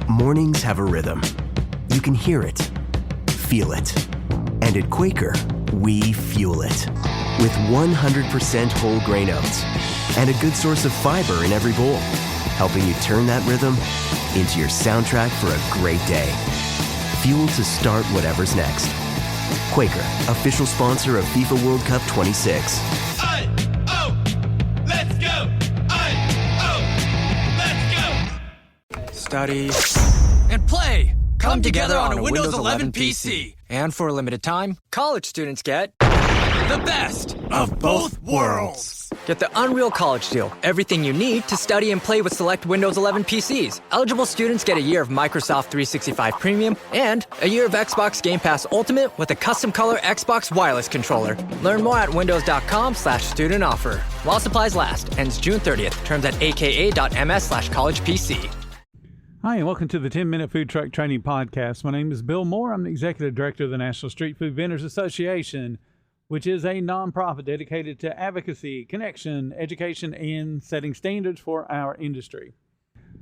Mornings have a rhythm. You can hear it, feel it. And at Quaker, we fuel it. With 100% whole grain oats and a good source of fiber in every bowl, helping you turn that rhythm into your soundtrack for a great day. Fuel to start whatever's next. Quaker, official sponsor of FIFA World Cup 26. Let's go! Let's go! Study and play come together on a Windows 11 PC. And for a limited time, college students get the best Of both worlds. Get the Unreal College Deal. Everything you need to study and play with select Windows 11 PCs. Eligible students get a year of Microsoft 365 Premium and a year of Xbox Game Pass Ultimate with a custom color Xbox wireless controller. Learn more at windows.com/student offer. While supplies last. Ends June 30th. Terms at aka.ms/collegepc. Hi, and welcome to the 10-Minute Food Truck Training Podcast. My name is Bill Moore. I'm the Executive Director of the National Street Food Vendors Association, which is a nonprofit dedicated to advocacy, connection, education, and setting standards for our industry.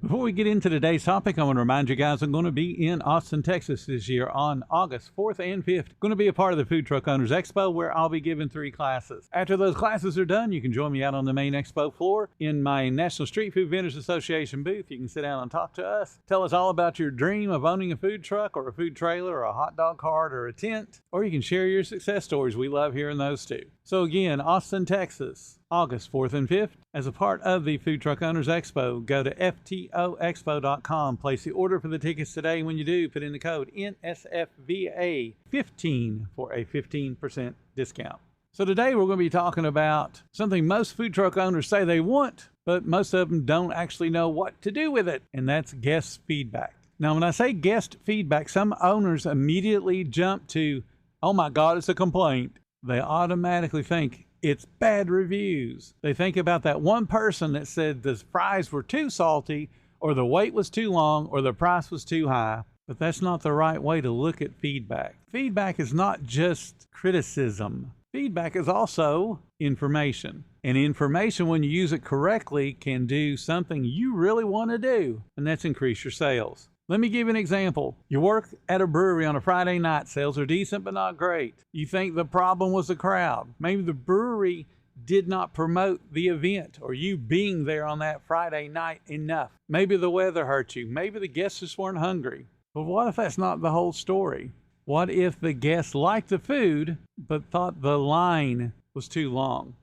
Before we get into today's topic, I want to remind you guys I'm going to be in Austin, Texas this year on August 4th and 5th. Going to be a part of the Food Truck Owners Expo where I'll be giving 3 classes. After those classes are done, you can join me out on the main expo floor in my National Street Food Vendors Association booth. You can sit down and talk to us. Tell us all about your dream of owning a food truck or a food trailer or a hot dog cart or a tent. Or you can share your success stories. We love hearing those too. So again, Austin, Texas, August 4th and 5th. As a part of the Food Truck Owners Expo, go to FTOexpo.com. Place the order for the tickets today. When you do, put in the code NSFVA15 for a 15% discount. So today we're going to be talking about something most food truck owners say they want, but most of them don't actually know what to do with it, and that's guest feedback. Now, when I say guest feedback, some owners immediately jump to, oh my God, it's a complaint. They automatically think it's bad reviews. They think about that one person that said the fries were too salty, or the wait was too long, or the price was too high. But that's not the right way to look at feedback. Feedback is not just criticism. Feedback is also information. And information, when you use it correctly, can do something you really want to do, and that's increase your sales. Let me give you an example. You work at a brewery on a Friday night. Sales are decent, but not great. You think the problem was the crowd. Maybe the brewery did not promote the event or you being there on that Friday night enough. Maybe the weather hurt you. Maybe the guests just weren't hungry. But what if that's not the whole story? What if the guests liked the food, but thought the line was too long?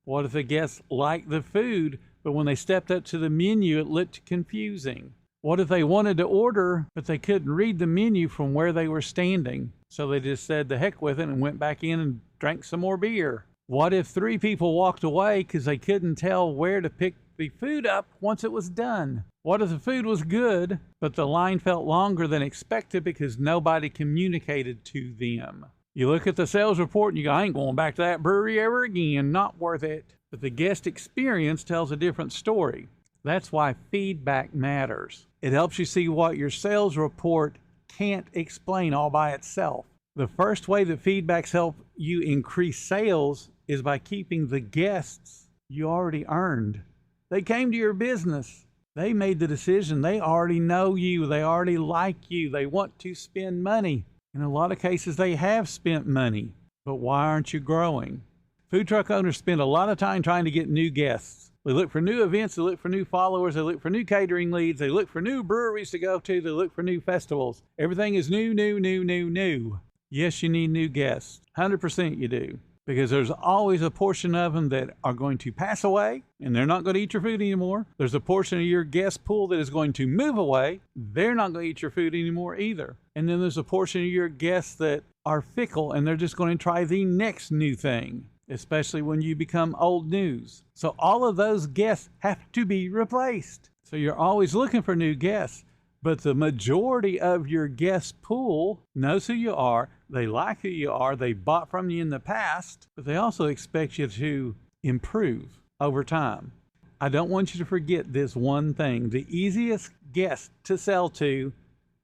What if the guests liked the food, but when they stepped up to the menu, it looked confusing? What if they wanted to order, but they couldn't read the menu from where they were standing? So they just said the heck with it and went back in and drank some more beer. What if 3 people walked away because they couldn't tell where to pick the food up once it was done? What if the food was good, but the line felt longer than expected because nobody communicated to them? You look at the sales report and you go, I ain't going back to that brewery ever again, not worth it. But the guest experience tells a different story. That's why feedback matters. It helps you see what your sales report can't explain all by itself. The first way that feedbacks help you increase sales is by keeping the guests you already earned. They came to your business. They made the decision. They already know you. They already like you. They want to spend money. In a lot of cases, they have spent money. But why aren't you growing? Food truck owners spend a lot of time trying to get new guests. They look for new events, they look for new followers, they look for new catering leads, they look for new breweries to go to, they look for new festivals. Everything is new. Yes, you need new guests. 100% you do. Because there's always a portion of them that are going to pass away and they're not going to eat your food anymore. There's a portion of your guest pool that is going to move away. They're not going to eat your food anymore either. And then there's a portion of your guests that are fickle and they're just going to try the next new thing, especially when you become old news. So all of those guests have to be replaced. So you're always looking for new guests, but the majority of your guest pool knows who you are. They like who you are. They bought from you in the past, but they also expect you to improve over time. I don't want you to forget this one thing. The easiest guest to sell to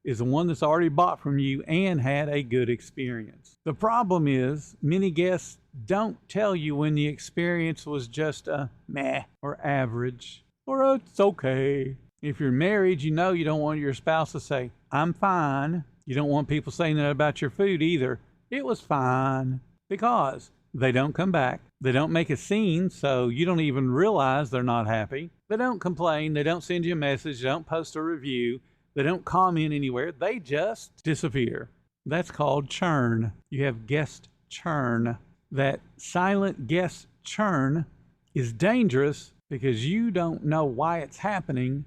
is the one that's already bought from you and had a good experience. The problem is many guests don't tell you when the experience was just a meh or average or it's okay. If you're married, you know you don't want your spouse to say, I'm fine. You don't want people saying that about your food either. It was fine, because they don't come back. They don't make a scene, so you don't even realize they're not happy. They don't complain. They don't send you a message. They don't post a review. They don't comment anywhere. They just disappear. That's called churn. You have guest churn. That silent guest churn is dangerous because you don't know why it's happening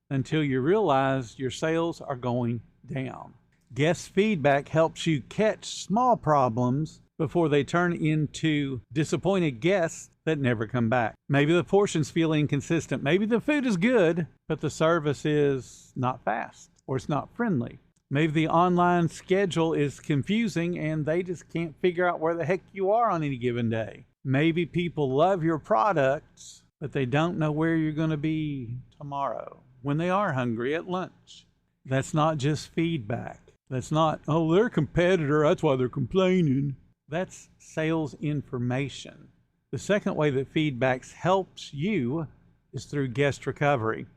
until you realize your sales are going down. Guest feedback helps you catch small problems before they turn into disappointed guests that never come back. Maybe the portions feel inconsistent. Maybe the food is good, but the service is not fast or it's not friendly. Maybe the online schedule is confusing and they just can't figure out where the heck you are on any given day. Maybe people love your products, but they don't know where you're going to be tomorrow when they are hungry at lunch. That's not just feedback. That's not, oh, they're a competitor, that's why they're complaining. That's sales information. The second way that feedback helps you is through guest recovery.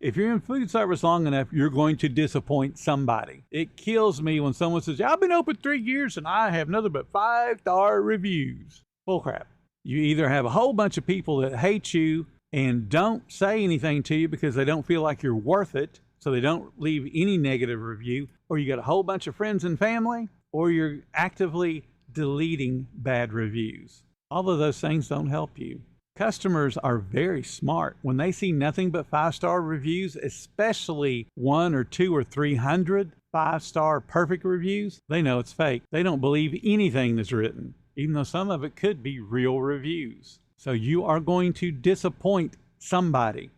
If you're in food service long enough, you're going to disappoint somebody. It kills me when someone says, I've been open 3 years and I have nothing but 5-star reviews. Bull crap. You either have a whole bunch of people that hate you and don't say anything to you because they don't feel like you're worth it, so they don't leave any negative review, or you got a whole bunch of friends and family, or you're actively deleting bad reviews. All of those things don't help you. Customers are very smart. When they see nothing but 5-star reviews, especially 100 or 200 or 300 5-star perfect reviews, they know it's fake. They don't believe anything that's written, even though some of it could be real reviews. So you are going to disappoint somebody.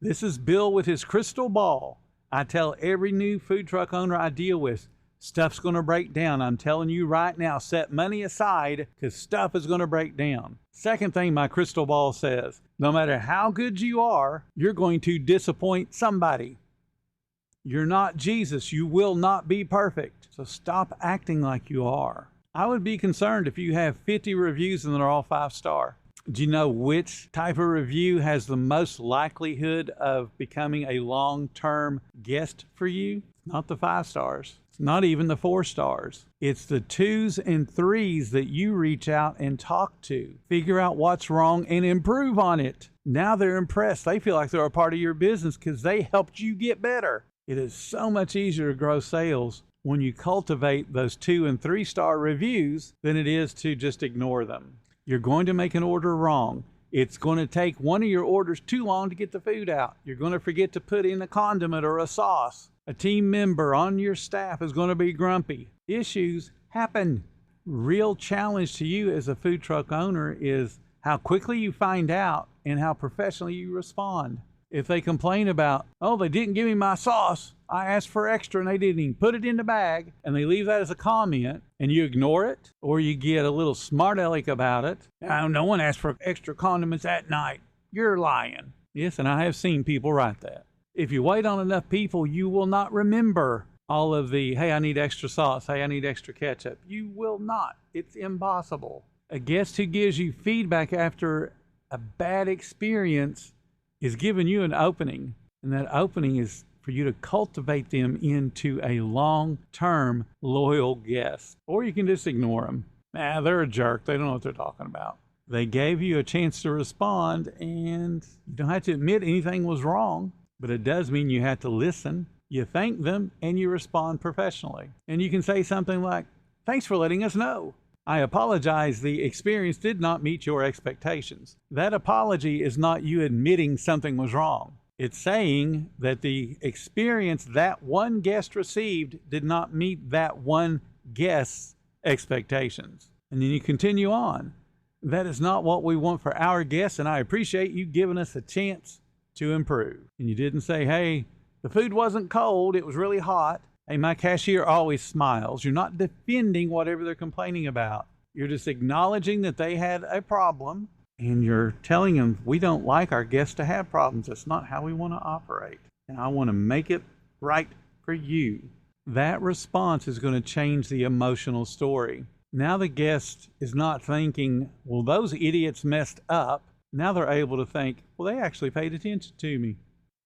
This is Bill with his crystal ball. I tell every new food truck owner I deal with, stuff's going to break down. I'm telling you right now, set money aside because stuff is going to break down. Second thing my crystal ball says, no matter how good you are, you're going to disappoint somebody. You're not Jesus. You will not be perfect. So stop acting like you are. I would be concerned if you have 50 reviews and they're all 5-star. Do you know which type of review has the most likelihood of becoming a long-term guest for you? Not the 5 stars. It's not even the 4 stars. It's the 2s and 3s that you reach out and talk to. Figure out what's wrong and improve on it. Now they're impressed. They feel like they're a part of your business because they helped you get better. It is so much easier to grow sales when you cultivate those 2 and 3-star reviews than it is to just ignore them. You're going to make an order wrong. It's going to take one of your orders too long to get the food out. You're going to forget to put in a condiment or a sauce. A team member on your staff is going to be grumpy. Issues happen. Real challenge to you as a food truck owner is how quickly you find out and how professionally you respond. If they complain about, oh, they didn't give me my sauce, I asked for extra and they didn't even put it in the bag, and they leave that as a comment, and you ignore it, or you get a little smart aleck about it. Oh, no one asked for extra condiments at night. You're lying. Yes, and I have seen people write that. If you wait on enough people, you will not remember all of the, hey, I need extra sauce, hey, I need extra ketchup. You will not. It's impossible. A guest who gives you feedback after a bad experience is giving you an opening, and that opening is for you to cultivate them into a long-term loyal guest. Or you can just ignore them. They're a jerk. They don't know what they're talking about. They gave you a chance to respond, and you don't have to admit anything was wrong, but it does mean you have to listen. You thank them, and you respond professionally. And you can say something like, thanks for letting us know. I apologize, the experience did not meet your expectations. That apology is not you admitting something was wrong. It's saying that the experience that one guest received did not meet that one guest's expectations. And then you continue on. That is not what we want for our guests, and I appreciate you giving us a chance to improve. And you didn't say, hey, the food wasn't cold, it was really hot. Hey, my cashier always smiles. You're not defending whatever they're complaining about. You're just acknowledging that they had a problem, and you're telling them, we don't like our guests to have problems. That's not how we want to operate. And I want to make it right for you. That response is going to change the emotional story. Now the guest is not thinking, well, those idiots messed up. Now they're able to think, well, they actually paid attention to me.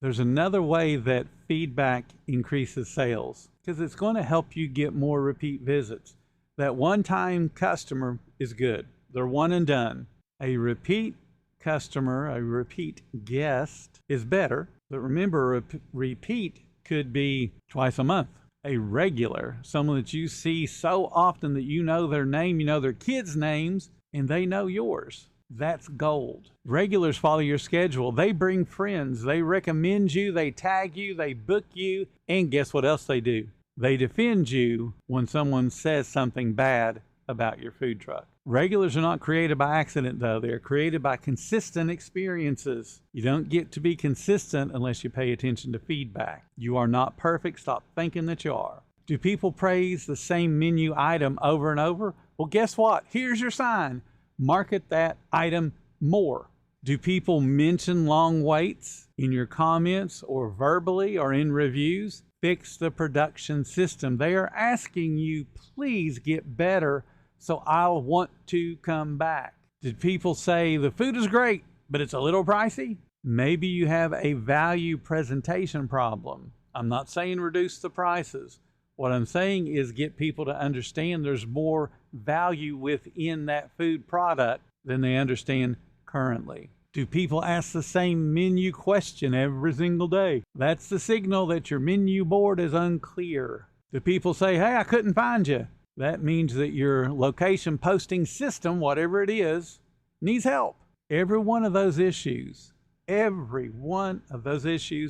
There's another way that feedback increases sales because it's going to help you get more repeat visits. That one-time customer is good. They're one and done. A repeat customer, a repeat guest is better. But remember, a repeat could be twice a month. A regular, someone that you see so often that you know their name, you know their kids' names, and they know yours. That's gold. Regulars follow your schedule. They bring friends. They recommend you. They tag you. They book you. And guess what else they do? They defend you when someone says something bad about your food truck. Regulars are not created by accident, though. They're created by consistent experiences. You don't get to be consistent unless you pay attention to feedback. You are not perfect. Stop thinking that you are. Do people praise the same menu item over and over? Well, guess what? Here's your sign. Market that item more. Do people mention long waits in your comments or verbally or in reviews? Fix the production system. They are asking you, please get better so I'll want to come back. Did people say the food is great, but it's a little pricey? Maybe you have a value presentation problem. I'm not saying reduce the prices. What I'm saying is get people to understand there's more value within that food product than they understand currently. Do people ask the same menu question every single day? That's the signal that your menu board is unclear. Do people say, hey, I couldn't find you? That means that your location posting system, whatever it is, needs help. Every one of those issues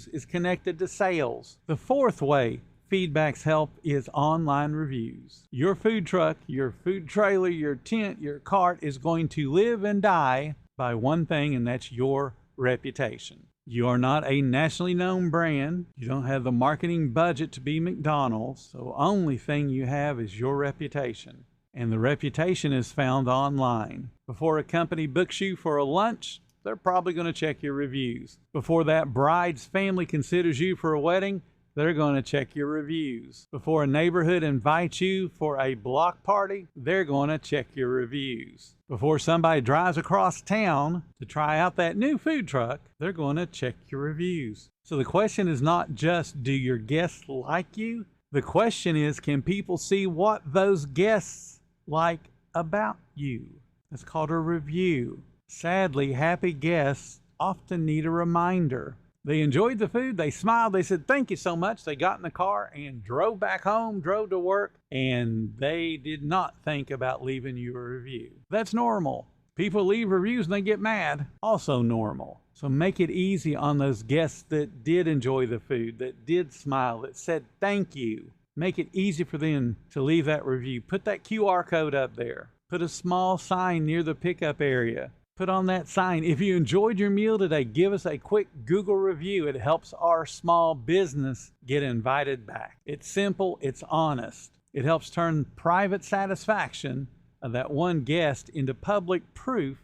is connected to sales. The fourth way feedback's help is online reviews. Your food truck, your food trailer, your tent, your cart is going to live and die by one thing, and that's your reputation. You are not a nationally known brand. You don't have the marketing budget to be McDonald's. So the only thing you have is your reputation. And the reputation is found online. Before a company books you for a lunch, they're probably going to check your reviews. Before that bride's family considers you for a wedding, they're going to check your reviews. Before a neighborhood invites you for a block party, they're going to check your reviews. Before somebody drives across town to try out that new food truck, they're going to check your reviews. So the question is not just, do your guests like you? The question is, can people see what those guests like about you? It's called a review. Sadly, happy guests often need a reminder. They enjoyed the food, they smiled, they said, thank you so much. They got in the car and drove back home, drove to work, and they did not think about leaving you a review. That's normal. People leave reviews and they get mad. Also normal. So make it easy on those guests that did enjoy the food, that did smile, that said thank you. Make it easy for them to leave that review. Put that QR code up there. Put a small sign near the pickup area. Put on that sign, if you enjoyed your meal today, give us a quick Google review. It helps our small business get invited back. It's simple, it's honest. It helps turn private satisfaction of that one guest into public proof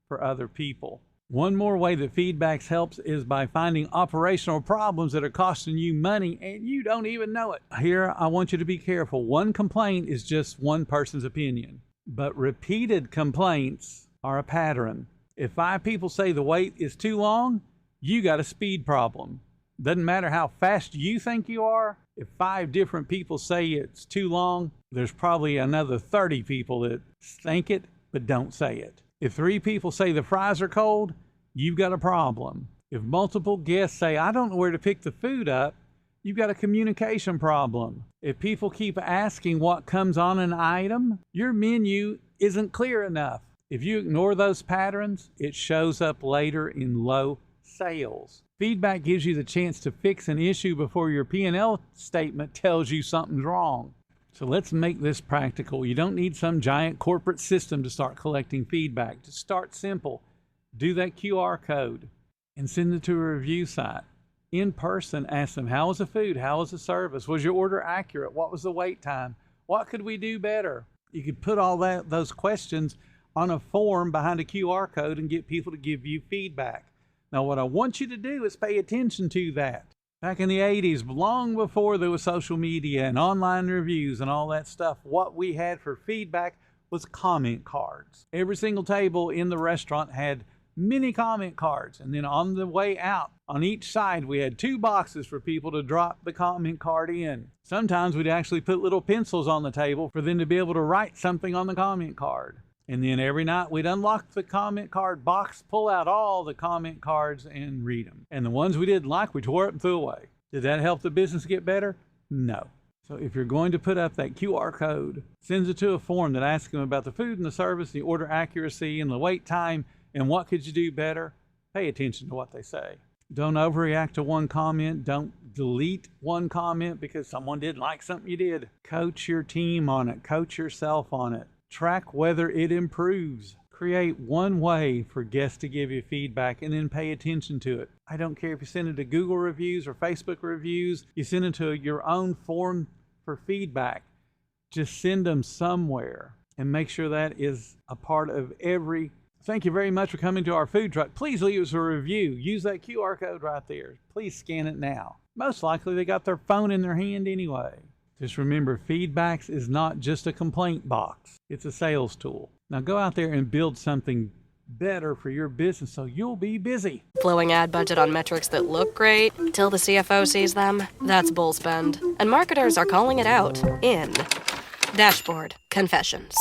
for other people. One more way that feedbacks helps is by finding operational problems that are costing you money and you don't even know it. Here, I want you to be careful. One complaint is just one person's opinion, but repeated complaints are a pattern. If 5 people say the wait is too long, you got a speed problem. Doesn't matter how fast you think you are. If 5 different people say it's too long, there's probably another 30 people that think it but don't say it. If 3 people say the fries are cold, you've got a problem. If multiple guests say, I don't know where to pick the food up, you've got a communication problem. If people keep asking what comes on an item, your menu isn't clear enough. If you ignore those patterns, it shows up later in low sales. Feedback gives you the chance to fix an issue before your P&L statement tells you something's wrong. So let's make this practical. You don't need some giant corporate system to start collecting feedback. Just start simple. Do that QR code and send it to a review site. In person, ask them, how was the food? How was the service? Was your order accurate? What was the wait time? What could we do better? You could put all those questions on a form behind a QR code and get people to give you feedback. Now, what I want you to do is pay attention to that. Back in the 80s, long before there was social media and online reviews and all that stuff, what we had for feedback was comment cards. Every single table in the restaurant had mini comment cards. And then on the way out, on each side, we had 2 boxes for people to drop the comment card in. Sometimes we'd actually put little pencils on the table for them to be able to write something on the comment card. And then every night we'd unlock the comment card box, pull out all the comment cards and read them. And the ones we didn't like, we tore up and threw away. Did that help the business get better? No. So if you're going to put up that QR code, send it to a form that asks them about the food and the service, the order accuracy and the wait time, and what could you do better? Pay attention to what they say. Don't overreact to one comment. Don't delete one comment because someone didn't like something you did. Coach your team on it. Coach yourself on it. Track whether it improves. Create one way for guests to give you feedback and then pay attention to it. I don't care if you send it to Google reviews or Facebook reviews. You send it to your own form for feedback. Just send them somewhere and make sure that is a part of every. Thank you very much for coming to our food truck. Please leave us a review. Use that QR code right there. Please scan it now. Most likely they got their phone in their hand anyway. Just remember, feedbacks is not just a complaint box. It's a sales tool. Now go out there and build something better for your business so you'll be busy. Flowing ad budget on metrics that look great till the CFO sees them? That's bull spend. And marketers are calling it out in Dashboard Confessions.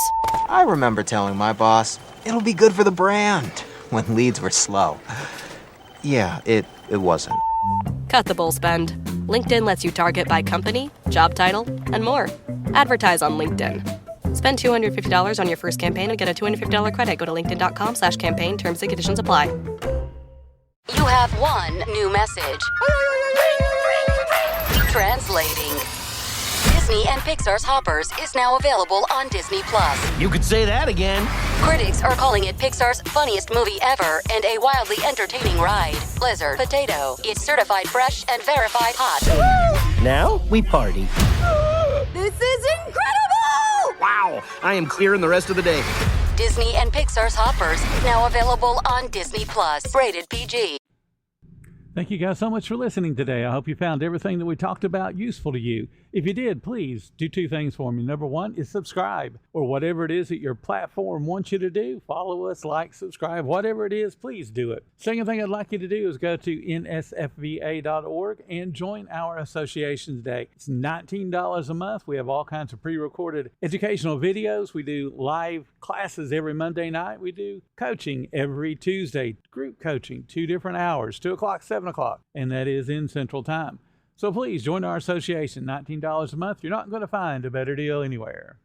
I remember telling my boss, it'll be good for the brand, when leads were slow. Yeah, it wasn't. Cut the bull spend. LinkedIn lets you target by company, job title, and more. Advertise on LinkedIn. Spend $250 on your first campaign and get a $250 credit. Go to linkedin.com/campaign. Terms and conditions apply. You have one new message. Translating. Disney and Pixar's Hoppers is now available on Disney+. You could say that again. Critics are calling it Pixar's funniest movie ever and a wildly entertaining ride. Blizzard Potato. It's certified fresh and verified hot. Now we party. This is incredible! Wow, I am clearing the rest of the day. Disney and Pixar's Hoppers, now available on Disney+. Rated PG. Thank you guys so much for listening today. I hope you found everything that we talked about useful to you. If you did, please do 2 things for me. Number 1 is subscribe, or whatever it is that your platform wants you to do. Follow us, like, subscribe, whatever it is, please do it. Second thing I'd like you to do is go to nsfva.org and join our association today. It's $19 a month. We have all kinds of pre-recorded educational videos. We do live classes every Monday night. We do coaching every Tuesday, group coaching, 2 different hours, 2 o'clock, 7 o'clock, and that is in Central Time. So please join our association, $19 a month. You're not going to find a better deal anywhere.